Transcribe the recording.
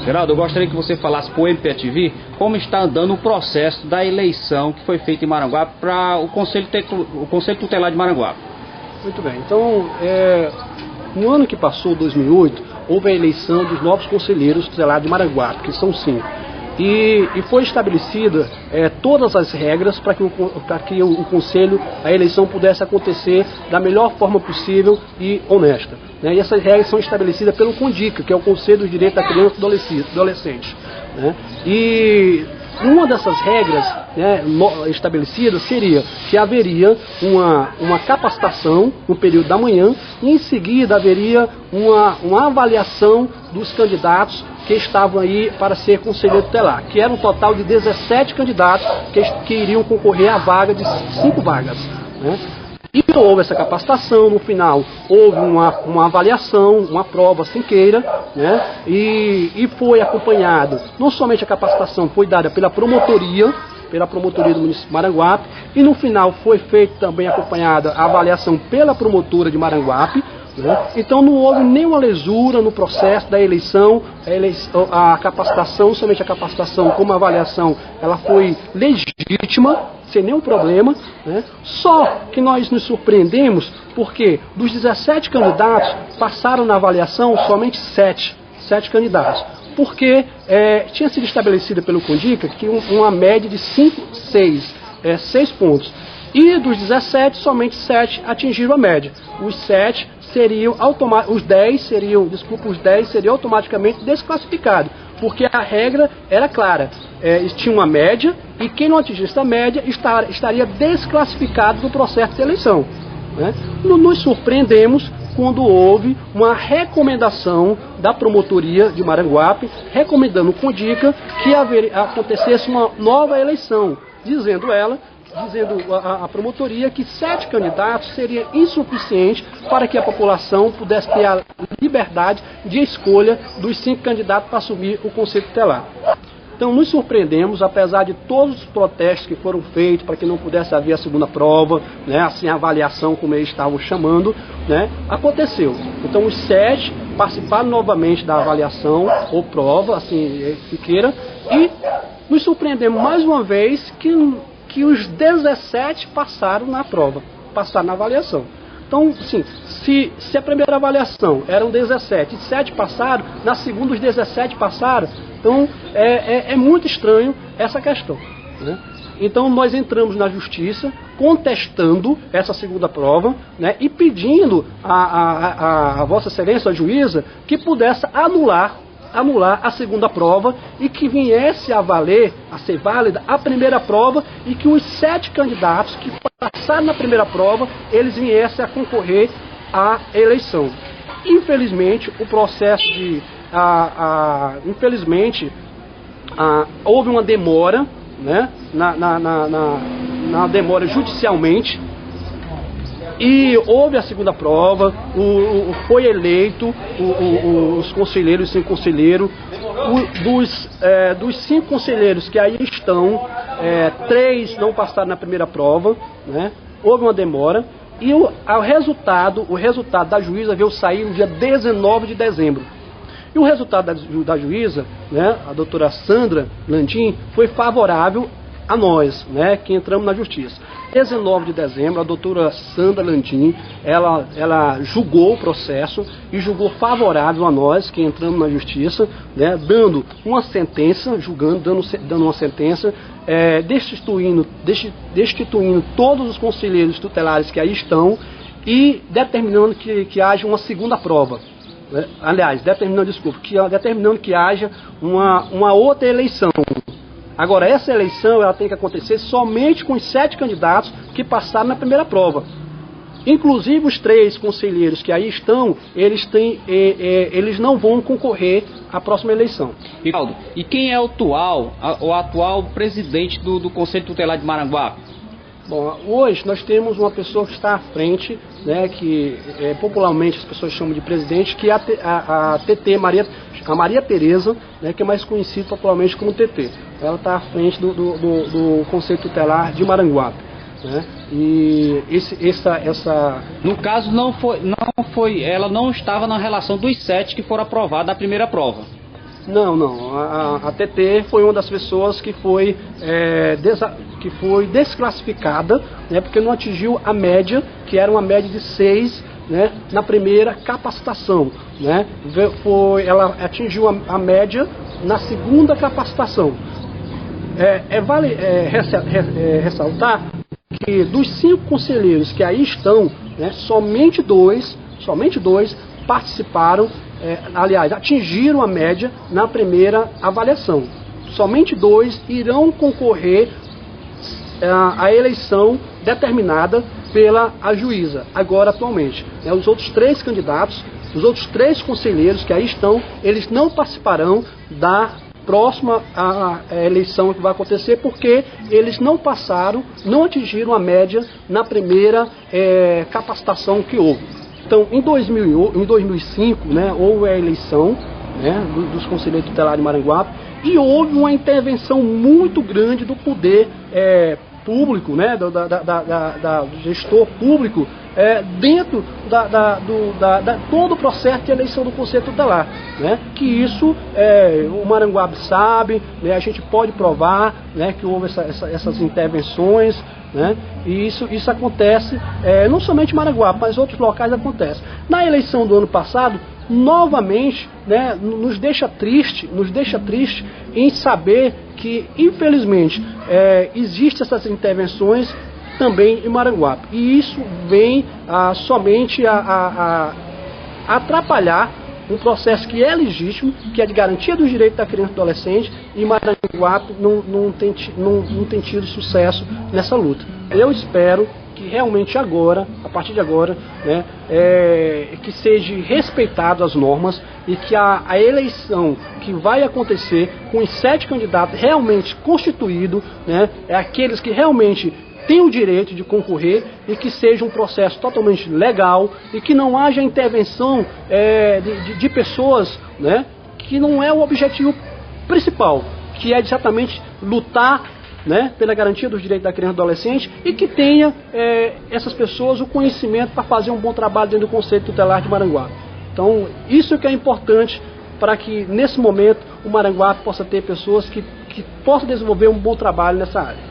Geraldo, eu gostaria que você falasse para o MPTV como está andando o processo da eleição que foi feita em Maranguape para o Conselho Tutelar de Maranguape. Muito bem, então, no ano que passou, 2008, houve a eleição dos novos conselheiros tutelares de Maranguape, que são 5. E foi estabelecida todas as regras para que o Conselho, a eleição pudesse acontecer da melhor forma possível e honesta. Né? E essas regras são estabelecidas pelo CONDICA, que é o Conselho dos Direitos da Criança e Adolescente. Né? E uma dessas regras, né, estabelecidas seria que haveria uma capacitação no período da manhã e em seguida haveria uma avaliação dos candidatos que estavam aí para ser conselheiro tutelar, que era um total de 17 candidatos que iriam concorrer à vaga de 5 vagas. Né? E houve essa capacitação, no final houve uma avaliação, uma prova sem queira, né? E foi acompanhado, não somente a capacitação foi dada pela promotoria do município de Maranguape, e no final foi feita também acompanhada a avaliação pela promotora de Maranguape. Né? Então não houve nenhuma lesura no processo da eleição, a capacitação, somente a capacitação como a avaliação, ela foi legítima, sem nenhum problema, né? Só que nós nos surpreendemos porque dos 17 candidatos passaram na avaliação somente 7 candidatos, porque tinha sido estabelecida pelo CONDICA que uma média de 6 pontos. E dos 17, somente 7 atingiram a média. Os 10 seriam automaticamente desclassificados, porque a regra era clara. Tinha uma média e quem não atingisse a média estaria desclassificado do processo de eleição. Né? Nos surpreendemos quando houve uma recomendação da promotoria de Maranguape, recomendando o CONDICA que acontecesse uma nova eleição, dizendo a promotoria que 7 candidatos seria insuficiente para que a população pudesse ter a liberdade de escolha dos 5 candidatos para assumir o Conselho Tutelar. Então nos surpreendemos, apesar de todos os protestos que foram feitos para que não pudesse haver a segunda prova, né, assim a avaliação como eles estavam chamando, né, aconteceu. Então os 7 participaram novamente da avaliação ou prova, assim que queira, e nos surpreendemos mais uma vez que os 17 passaram na prova, passaram na avaliação. Então, assim, se a primeira avaliação eram 17 e 7 passaram, na segunda os 17 passaram, então é muito estranho essa questão. Né? Então nós entramos na justiça contestando essa segunda prova, né, e pedindo a Vossa Excelência, a juíza, que pudesse anular a segunda prova e que viesse a valer, a ser válida a primeira prova e que os 7 candidatos que passaram na primeira prova, eles viessem a concorrer à eleição. Infelizmente, o processo houve uma demora, né, na demora judicialmente. E houve a segunda prova, foi eleito os conselheiros, 5 conselheiros. Dos 5 conselheiros que aí estão, 3 não passaram na primeira prova, né? Houve uma demora. E o resultado da juíza veio sair no dia 19 de dezembro. E o resultado da juíza, né, a doutora Sandra Landim, foi favorável a nós, né, que entramos na justiça. 19 de dezembro, a doutora Sandra Landim, ela julgou o processo e julgou favorável a nós, que entramos na justiça, né, dando uma sentença, dando uma sentença, destituindo todos os conselheiros tutelares que aí estão e determinando que haja uma segunda prova. Aliás, determinando que haja uma outra eleição. Agora, essa eleição ela tem que acontecer somente com os 7 candidatos que passaram na primeira prova. Inclusive os 3 conselheiros que aí estão, eles não vão concorrer à próxima eleição. Rivaldo, e quem é o atual presidente do Conselho Tutelar de Maranguape? Bom, hoje nós temos uma pessoa que está à frente, né, que popularmente as pessoas chamam de presidente, que é a TT Maria Tereza, né, que é mais conhecida popularmente como TT. Ela está à frente do Conselho Tutelar de Maranguape. Né? E no caso ela não estava na relação dos 7 que foram aprovados na primeira prova. Não. A TT foi uma das pessoas que foi desclassificada, né, porque não atingiu a média, que era uma média de 6, né, na primeira capacitação, né. Ela atingiu a média na segunda capacitação. Vale ressaltar que dos 5 conselheiros que aí estão, né, somente dois participaram, aliás, atingiram a média na primeira avaliação. Somente 2 irão concorrer à eleição determinada pela juíza, agora atualmente. Os outros 3 candidatos, os outros 3 conselheiros que aí estão, eles não participarão da próxima eleição que vai acontecer, porque eles não atingiram a média na primeira capacitação que houve. Então, em 2005, né, houve a eleição, né, dos conselheiros tutelares de Maranguape, e houve uma intervenção muito grande do poder público, né, do gestor público, dentro todo o processo de eleição do Conselho Tutelar, né, que isso o Maranguape sabe, né, a gente pode provar, né, que houve essas intervenções, né, e isso acontece não somente em Maranguape, mas em outros locais acontece. Na eleição do ano passado, novamente, né, nos deixa triste em saber que, infelizmente, existem essas intervenções também em Maranguape. E isso vem somente a atrapalhar um processo que é legítimo, que é de garantia dos direitos da criança e do adolescente, e Maranguape não tem tido sucesso nessa luta. Eu espero que realmente agora, a partir de agora, né, que seja respeitado as normas e que a eleição que vai acontecer com os 7 candidatos realmente constituídos, né, aqueles que realmente têm o direito de concorrer, e que seja um processo totalmente legal e que não haja intervenção de pessoas, né, que não é o objetivo principal, que é exatamente lutar, né, pela garantia dos direitos da criança e do adolescente, e que tenha essas pessoas o conhecimento para fazer um bom trabalho dentro do Conselho Tutelar de Maranguape. Então, isso que é importante para que, nesse momento, o Maranguape possa ter pessoas que possam desenvolver um bom trabalho nessa área.